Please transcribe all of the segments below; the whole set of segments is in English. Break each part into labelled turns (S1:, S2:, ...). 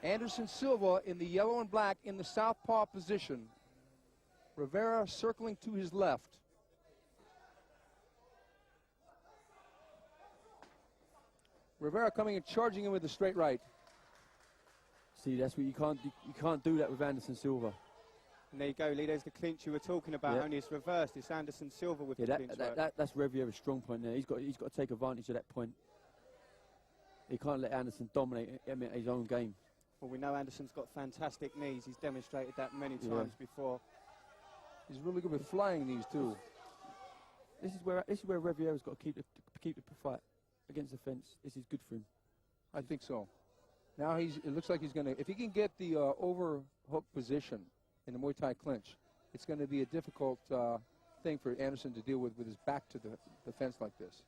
S1: Anderson Silva in the yellow and black in the southpaw position. Rivera circling to his left. Rivera coming and charging him with the straight right.
S2: See, that's what you can't do that with Anderson Silva.
S3: And there you go, Lee. There's the clinch you were talking about.
S2: Yep.
S3: Only it's reversed. It's Anderson Silva with the clinch.
S2: That's Rivera's strong point there. He's got to take advantage of that point. He can't let Anderson dominate his own game.
S3: Well, we know Anderson's got fantastic knees. He's demonstrated that many times before.
S1: He's really good with flying knees too.
S2: This is where Rivera's got to keep the fight against the fence. This is good for him.
S1: I think so. Now it looks like he's going to, if he can get the overhook position in the Muay Thai clinch, it's going to be a difficult thing for Anderson to deal with his back to the fence like this.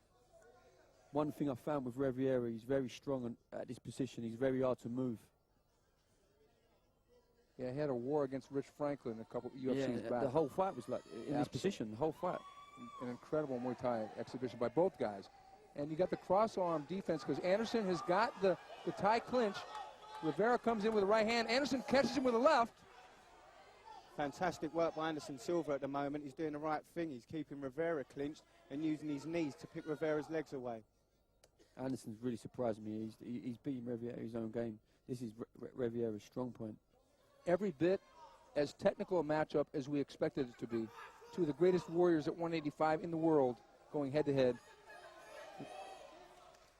S2: One thing I found with Rivera, he's very strong at this position. He's very hard to move.
S1: Yeah, he had a war against Rich Franklin a couple UFCs back.
S2: The whole fight was like in this position, the whole fight.
S1: An incredible Muay Thai exhibition by both guys. And you got the cross-arm defense because Anderson has got the Thai clinch. Rivera comes in with the right hand. Anderson catches him with the left.
S3: Fantastic work by Anderson Silva at the moment. He's doing the right thing. He's keeping Rivera clinched and using his knees to pick Rivera's legs away.
S2: Anderson's really surprised me. He's beating Rivera at his own game. This is Rivera's strong point.
S1: Every bit as technical a matchup as we expected it to be. Two of the greatest warriors at 185 in the world going head-to-head.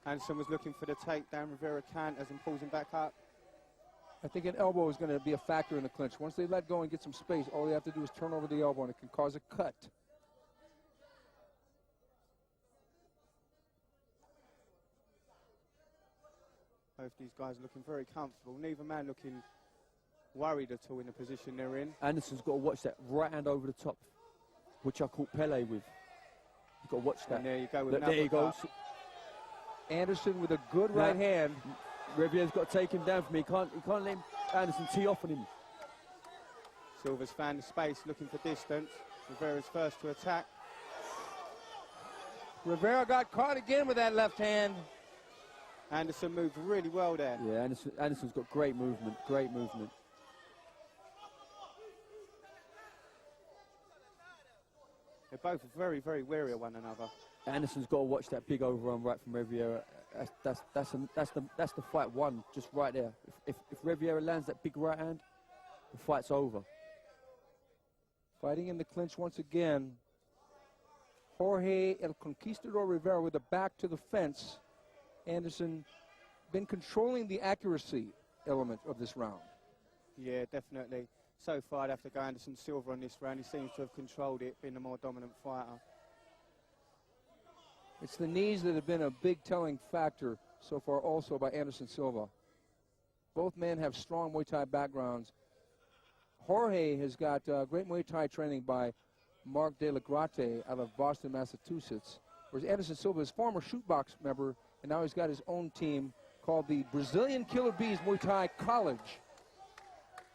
S3: Anderson was looking for the takedown. Rivera canters and pulls him back up.
S1: I think an elbow is going to be a factor in the clinch. Once they let go and get some space, all they have to do is turn over the elbow, and it can cause a cut.
S3: Both these guys looking very comfortable. Neither man looking worried at all in the position they're in.
S2: Anderson's got to watch that right hand over the top, which I caught Pele with. You've got to watch that.
S3: And there you go.
S2: There he goes.
S1: Anderson with a good right hand.
S2: Rivera's got to take him down for me. He can't let Anderson tee off on him.
S3: Silva's found the space, looking for distance. Rivera's first to attack.
S1: Rivera got caught again with that left hand.
S3: Anderson moved really well there.
S2: Yeah, Anderson's got great movement, great movement.
S3: They're both very, very wary of one another.
S2: Anderson's got to watch that big overarm right from Rivera. That's the fight won just right there. If Rivera lands that big right hand, the fight's over.
S1: Fighting in the clinch once again. Jorge El Conquistador Rivera with the back to the fence. Anderson been controlling the accuracy element of this round.
S3: Yeah, definitely. So far, I'd have to go Anderson Silva on this round. He seems to have controlled it, being the more dominant fighter.
S1: It's the knees that have been a big telling factor so far also by Anderson Silva. Both men have strong Muay Thai backgrounds. Jorge has got great Muay Thai training by Mark De La Grate out of Boston, Massachusetts. Whereas Anderson Silva is former shootbox member, and now he's got his own team called the Brazilian Killer Bees Muay Thai College.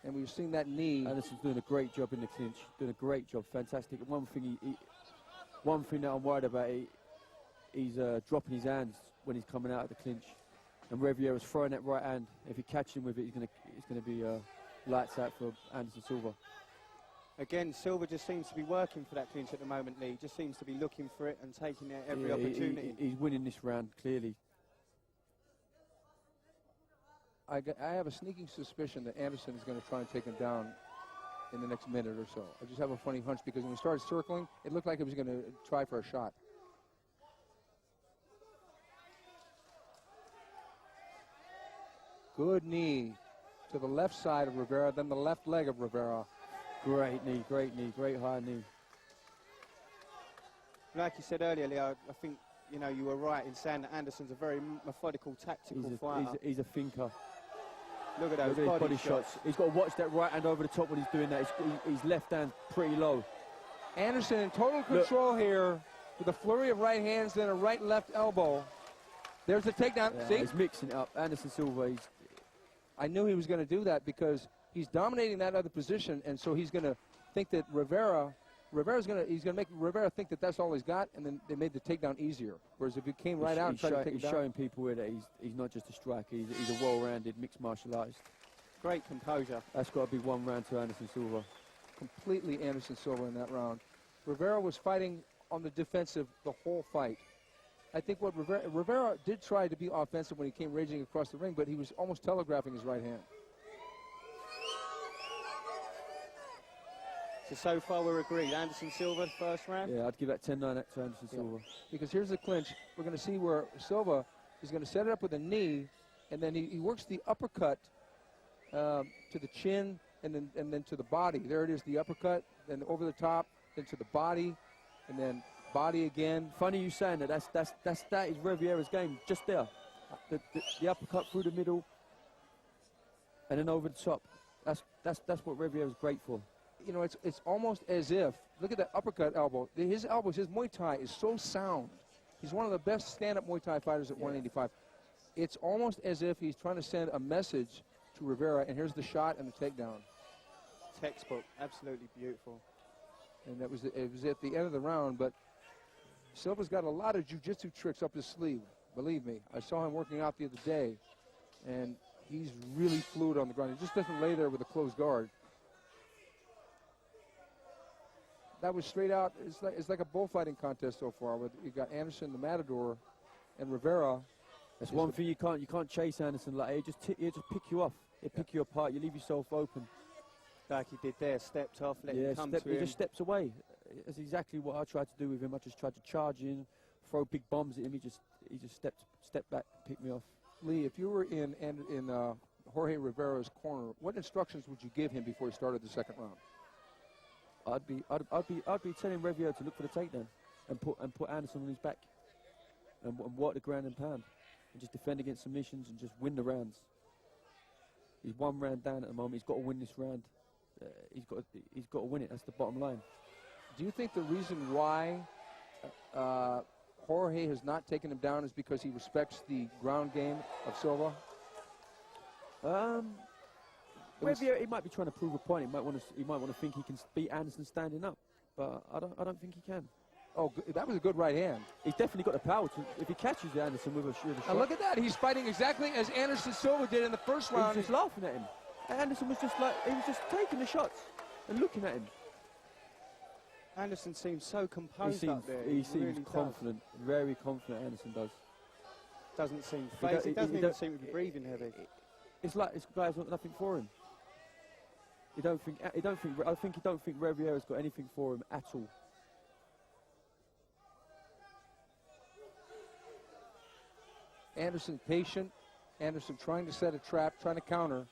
S1: And we've seen that knee.
S2: Anderson's doing a great job in the clinch. Doing a great job, fantastic. And one thing that I'm worried about, he's dropping his hands when he's coming out of the clinch. And Rivera's throwing that right hand. If he catches him with it, it's gonna be lights out for Anderson Silva.
S3: Again, Silva just seems to be working for that clinch at the moment, Lee. Just seems to be looking for it and taking it every opportunity.
S2: He's winning this round, clearly.
S1: I have a sneaking suspicion that Anderson is going to try and take him down in the next minute or so. I just have a funny hunch because when he started circling, it looked like he was going to try for a shot. Good knee to the left side of Rivera, then the left leg of Rivera.
S2: Great knee, great high knee.
S3: Like you said earlier, Leo, I think you were right in saying that Anderson's a very methodical, tactical fighter.
S2: He's a thinker.
S3: Look at those body shots.
S2: He's got to watch that right hand over the top when he's doing that. His left hand pretty low.
S1: Anderson in total control here with a flurry of right hands, then a right-left elbow. There's the takedown.
S2: Yeah,
S1: see?
S2: He's mixing it up. Anderson Silva,
S1: I knew he was going to do that because he's dominating that other position, and so he's going to think that Rivera he's gonna make Rivera think that that's all he's got, and then they made the takedown easier. Whereas if he came right out and tried to take him down,
S2: he's showing people here that he's not just a striker. He's a well-rounded mixed martial artist.
S3: Great composure.
S2: That's got to be 1 round to Anderson Silva.
S1: Completely Anderson Silva in that round. Rivera was fighting on the defensive the whole fight. I think what Rivera did try to be offensive when he came raging across the ring, but he was almost telegraphing his right hand.
S3: So far we're agreed. Anderson Silva, first round?
S2: Yeah, I'd give that 10-9 to Anderson Silva.
S1: Because here's the clinch. We're going to see where Silva is going to set it up with a knee, and then he works the uppercut to the chin and then to the body. There it is, the uppercut, then over the top, then to the body, and then body again.
S2: Funny you saying that. That is Rivera's game, just there. The uppercut through the middle, and then over the top. That's what Rivera's great for.
S1: You know, it's almost as if, look at that uppercut elbow. His elbows, his Muay Thai is so sound. He's one of the best stand-up Muay Thai fighters at 185. It's almost as if he's trying to send a message to Rivera, and here's the shot and the takedown.
S3: Textbook, absolutely beautiful.
S1: And it was at the end of the round, but Silva's got a lot of jiu-jitsu tricks up his sleeve, believe me. I saw him working out the other day, and he's really fluid on the ground. He just doesn't lay there with a closed guard. That was straight out. It's like a bullfighting contest so far. With you got Anderson, the Matador, and Rivera.
S2: That's one thing you can't chase Anderson like that. He'll just pick you off. He'll pick you apart. You leave yourself open.
S3: Like he did there, stepped off, let him come to him.
S2: He just steps away. That's exactly what I tried to do with him. I just tried to charge in, throw big bombs at him. He just stepped back, picked me off.
S1: Lee, if you were in Jorge Rivera's corner, what instructions would you give him before he started the second round?
S2: I'd be telling Rivera to look for the takedown and put Anderson on his back and work the ground and pound and just defend against submissions and just win the rounds. He's 1 round down at the moment. He's got to win this round. He's got to win it. That's the bottom line.
S1: Do you think the reason why Jorge has not taken him down is because he respects the ground game of Silva?
S2: Rivera, he might be trying to prove a point. He might want to think he can beat Anderson standing up, but I don't think he can.
S1: Oh, that was a good right hand.
S2: He's definitely got the power to. If he catches Anderson with a shot.
S1: And look at that. He's fighting exactly as Anderson Silva did in the first round.
S2: He was just laughing at him. Anderson was just taking the shots and looking at him.
S3: Anderson seems so composed up there.
S2: He seems
S3: really
S2: confident, very confident. Anderson does.
S3: Doesn't seem phased. He doesn't even seem to be breathing heavy.
S2: It's like this guy's got nothing for him. I think he don't think Rivera's got anything for him at all.
S1: Anderson patient. Anderson trying to set a trap, trying to counter.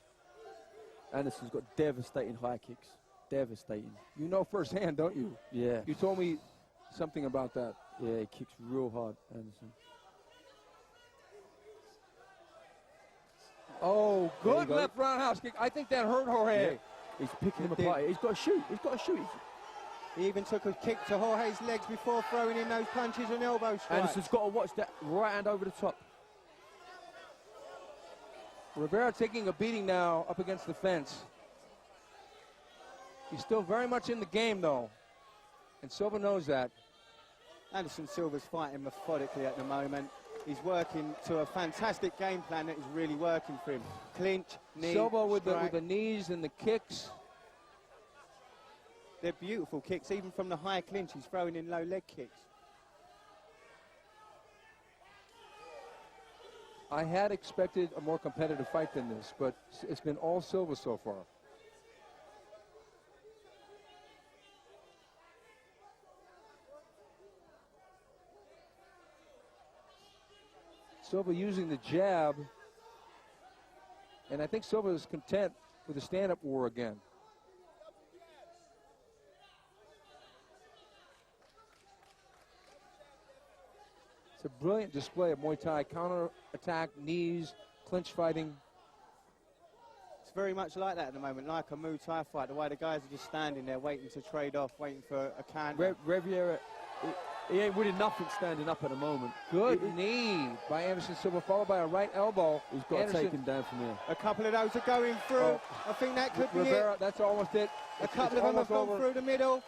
S2: Anderson's got devastating high kicks. Devastating.
S1: You know firsthand, don't you?
S2: Yeah.
S1: You told me something about that.
S2: Yeah, he kicks real hard, Anderson.
S1: Oh, good left roundhouse kick. I think that hurt Jorge.
S2: Yeah. He's picking him apart. He's got to shoot. He's got to shoot.
S3: He even took a kick to Jorge's legs before throwing in those punches and elbow strikes.
S2: Anderson's got to watch that right hand over the top.
S1: Rivera taking a beating now up against the fence. He's still very much in the game, though, and Silva knows that.
S3: Anderson Silva's fighting methodically at the moment. He's working to a fantastic game plan that is really working for him. Clinch, knee,
S1: Silva with
S3: strike.
S1: the knees and the kicks.
S3: They're beautiful kicks, even from the high clinch. He's throwing in low leg kicks.
S1: I had expected a more competitive fight than this, but it's been all Silva so far. Silva using the jab, and I think Silva is content with the stand-up war again. It's a brilliant display of Muay Thai, counter-attack, knees, clinch fighting.
S3: It's very much like that at the moment, like a Muay Thai fight, the way the guys are just standing there waiting to trade off, waiting for a counter.
S2: Rivera, he ain't winning nothing standing up at the moment.
S1: Good knee by Anderson Silva, followed by a right elbow.
S2: He's got to take him down from here.
S3: A couple of those are going through. I think that could be
S1: Rivera,
S3: it.
S1: that's almost it.
S3: A couple of them have gone through the middle.